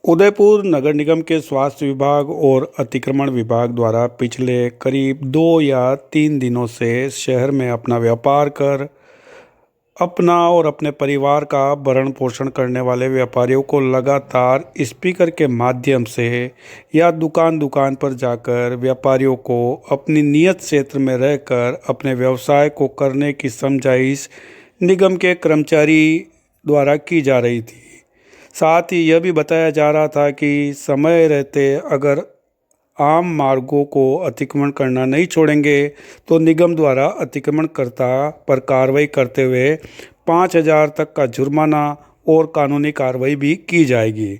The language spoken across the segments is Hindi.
उदयपुर नगर निगम के स्वास्थ्य विभाग और अतिक्रमण विभाग द्वारा पिछले करीब 2 या 3 दिनों से शहर में अपना व्यापार कर अपना और अपने परिवार का भरण पोषण करने वाले व्यापारियों को लगातार स्पीकर के माध्यम से या दुकान दुकान पर जाकर व्यापारियों को अपनी नियत क्षेत्र में रहकर अपने व्यवसाय को करने की समझाइश निगम के कर्मचारी द्वारा की जा रही थी। साथ ही यह भी बताया जा रहा था कि समय रहते अगर आम मार्गों को अतिक्रमण करना नहीं छोड़ेंगे तो निगम द्वारा अतिक्रमणकर्ता पर कार्रवाई करते हुए 5,000 तक का जुर्माना और कानूनी कार्रवाई भी की जाएगी।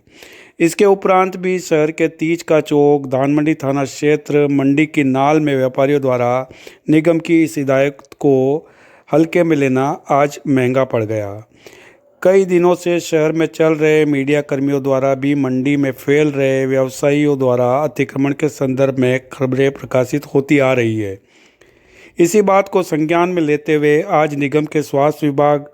इसके उपरांत भी शहर के तीज का चौक, धानमंडी थाना क्षेत्र, मंडी की नाल में व्यापारियों द्वारा निगम की इस हिदायत को हल्के में लेना आज महंगा पड़ गया। कई दिनों से शहर में चल रहे मीडिया कर्मियों द्वारा भी मंडी में फैल रहे व्यवसायियों द्वारा अतिक्रमण के संदर्भ में खबरें प्रकाशित होती आ रही है। इसी बात को संज्ञान में लेते हुए आज निगम के स्वास्थ्य विभाग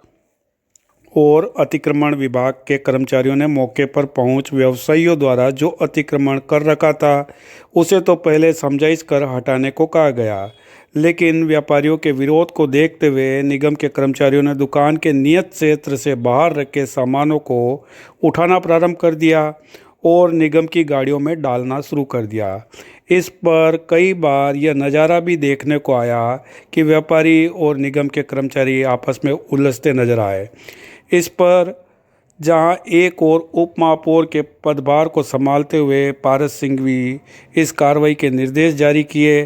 और अतिक्रमण विभाग के कर्मचारियों ने मौके पर पहुंच व्यवसायियों द्वारा जो अतिक्रमण कर रखा था उसे तो पहले समझाइश कर हटाने को कहा गया, लेकिन व्यापारियों के विरोध को देखते हुए निगम के कर्मचारियों ने दुकान के नियत क्षेत्र से बाहर रखे सामानों को उठाना प्रारंभ कर दिया और निगम की गाड़ियों में डालना शुरू कर दिया। इस पर कई बार यह नज़ारा भी देखने को आया कि व्यापारी और निगम के कर्मचारी आपस में उलझते नजर आए। इस पर जहां एक और उप महापौर के पदभार को संभालते हुए पारस सिंघवी इस कार्रवाई के निर्देश जारी किए,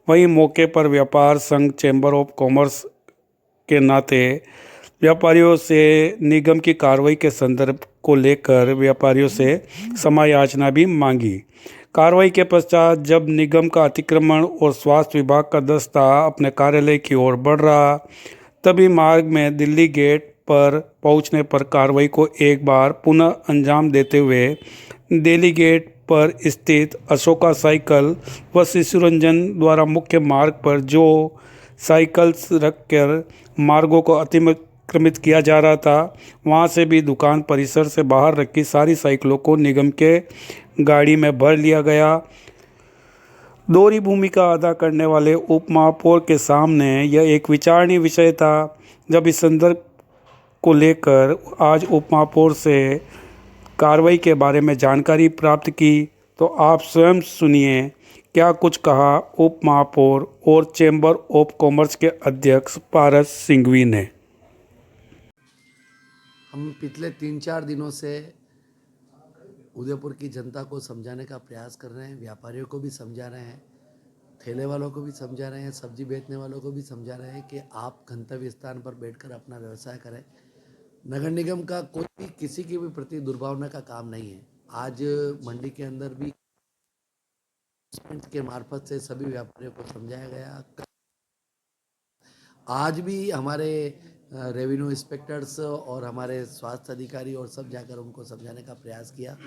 वहीं मौके पर व्यापार संघ चैम्बर ऑफ कॉमर्स के नाते व्यापारियों से निगम की कार्रवाई के संदर्भ को लेकर व्यापारियों से क्षमायाचना भी मांगी। कार्रवाई के पश्चात जब निगम का अतिक्रमण और स्वास्थ्य विभाग का दस्ता अपने कार्यालय की ओर बढ़ रहा, तभी मार्ग में दिल्ली गेट पर पहुंचने पर कार्रवाई को एक बार पुनः अंजाम देते हुए दिल्ली गेट पर स्थित अशोका साइकिल व शिशु रंजन द्वारा मुख्य मार्ग पर जो साइकिल्स रखकर मार्गों को अतिक्रमित किया जा रहा था, वहां से भी दुकान परिसर से बाहर रखी सारी साइकिलों को निगम के गाड़ी में भर लिया गया। दोहरी भूमिका अदा करने वाले उप महापौर के सामने यह एक विचारणीय विषय था। जब इस संदर्भ को लेकर आज उप महापौर से कार्रवाई के बारे में जानकारी प्राप्त की तो आप स्वयं सुनिए क्या कुछ कहा उप महापौर और चैम्बर ऑफ कॉमर्स के अध्यक्ष पारस सिंघवी ने। हम पिछले 3-4 दिनों से उदयपुर की जनता को समझाने का प्रयास कर रहे हैं, व्यापारियों को भी समझा रहे हैं, ठेले वालों को भी समझा रहे हैं, सब्जी बेचने वालों को भी समझा रहे हैं कि आप गंतव्य स्थान पर बैठकर अपना व्यवसाय करें। नगर निगम का कोई भी किसी के भी प्रति दुर्भावना का काम नहीं है। आज मंडी के अंदर भी के मार्फत से सभी व्यापारियों को समझाया गया। आज भी हमारे रेवेन्यू इंस्पेक्टर्स और हमारे स्वास्थ्य अधिकारी और सब जाकर उनको समझाने का प्रयास किया,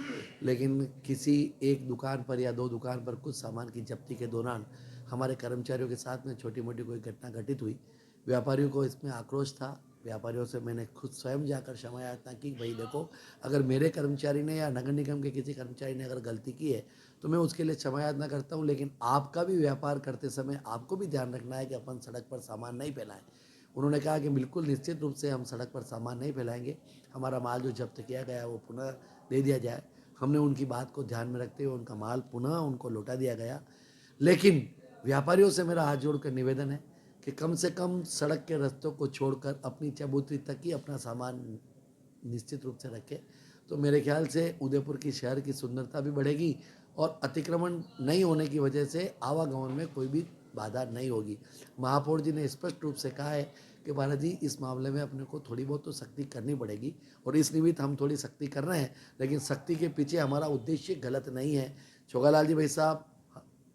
लेकिन किसी एक दुकान पर या दो दुकान पर कुछ सामान की जब्ती के दौरान हमारे कर्मचारियों के साथ में छोटी मोटी कोई घटना घटित हुई। व्यापारियों को इसमें आक्रोश था। व्यापारियों से मैंने खुद स्वयं जाकर क्षमा याचना की, भाई देखो, अगर मेरे कर्मचारी ने या नगर निगम के किसी कर्मचारी ने अगर गलती की है तो मैं उसके लिए क्षमा याचना करता हूँ, लेकिन आपका भी व्यापार करते समय आपको भी ध्यान रखना है कि अपन सड़क पर सामान नहीं फैलाएं। उन्होंने कहा कि बिल्कुल निश्चित रूप से हम सड़क पर सामान नहीं फैलाएंगे, हमारा माल जो जब्त किया गया है वो पुनः दे दिया जाए। हमने उनकी बात को ध्यान में रखते हुए उनका माल पुनः उनको लौटा दिया गया। लेकिन व्यापारियों से मेरा हाथ जोड़कर निवेदन है कि कम से कम सड़क के रास्तों को छोड़कर अपनी चबूतरी तक ही अपना सामान निश्चित रूप से रखें, तो मेरे ख्याल से उदयपुर की शहर की सुंदरता भी बढ़ेगी और अतिक्रमण नहीं होने की वजह से आवागमन में कोई भी बाधा नहीं होगी। महापौर जी ने स्पष्ट रूप से कहा है कि भारत जी, इस मामले में अपने को थोड़ी बहुत तो सख्ती करनी पड़ेगी और इस निमित्त हम थोड़ी सख्ती कर रहे हैं, लेकिन सख्ती के पीछे हमारा उद्देश्य गलत नहीं है। छोगालाल जी भाई साहब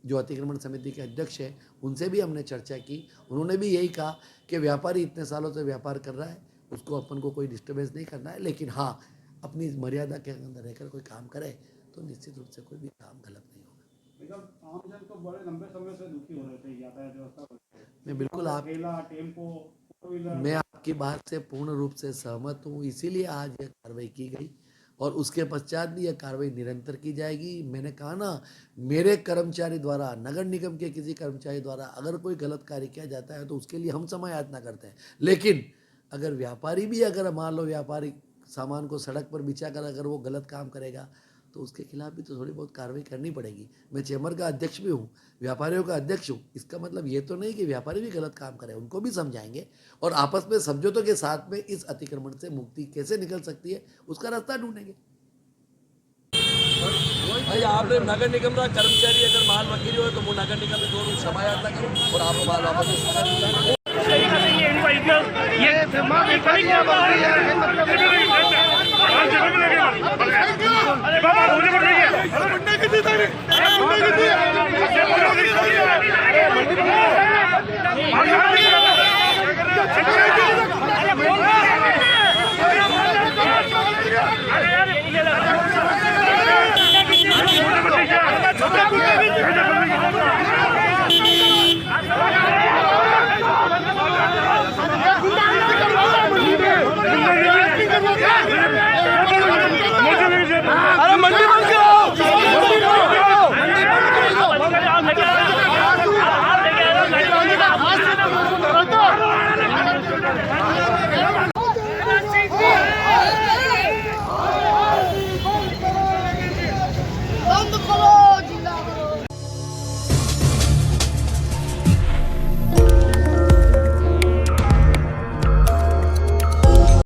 जो अतिक्रमण समिति के अध्यक्ष हैं, उनसे भी हमने चर्चा की। उन्होंने भी यही कहा कि व्यापारी इतने सालों से व्यापार कर रहा है, उसको अपन को कोई डिस्टर्बेंस नहीं करना है, लेकिन हाँ, अपनी मर्यादा के अंदर रहकर कोई काम करे तो निश्चित रूप से कोई भी काम गलत नहीं होगा। आम जन तो बड़े लंबे समय से दुखी हो रहे थे यातायात व्यवस्था को। मैं बिल्कुल टेम्पो, फोर व्हीलर। मैं आपकी बात से पूर्ण रूप से सहमत हूँ, इसीलिए आज यह कार्रवाई की गई और उसके पश्चात भी यह कार्रवाई निरंतर की जाएगी। मैंने कहा ना, मेरे कर्मचारी द्वारा, नगर निगम के किसी कर्मचारी द्वारा अगर कोई गलत कार्य किया जाता है तो उसके लिए हम समय यातना करते हैं, लेकिन अगर व्यापारी भी, अगर मान लो व्यापारी सामान को सड़क पर बिछा कर अगर वो गलत काम करेगा तो उसके खिलाफ भी तो थोड़ी बहुत कार्रवाई करनी पड़ेगी। मैं चैम्बर का अध्यक्ष भी हूँ, व्यापारियों का अध्यक्ष हूँ। इसका मतलब ये तो नहीं कि व्यापारी भी गलत काम करें, उनको भी समझाएंगे और आपस में समझौतों के साथ में इस अतिक्रमण से मुक्ति कैसे निकल सकती है उसका रास्ता ढूंढेंगे। भाई आपने नगर निगम का कर्मचारी अगर माल वकील हो तो वो नगर निगम में दोनों क्षमा यात्रा करो और आप माल वापस ये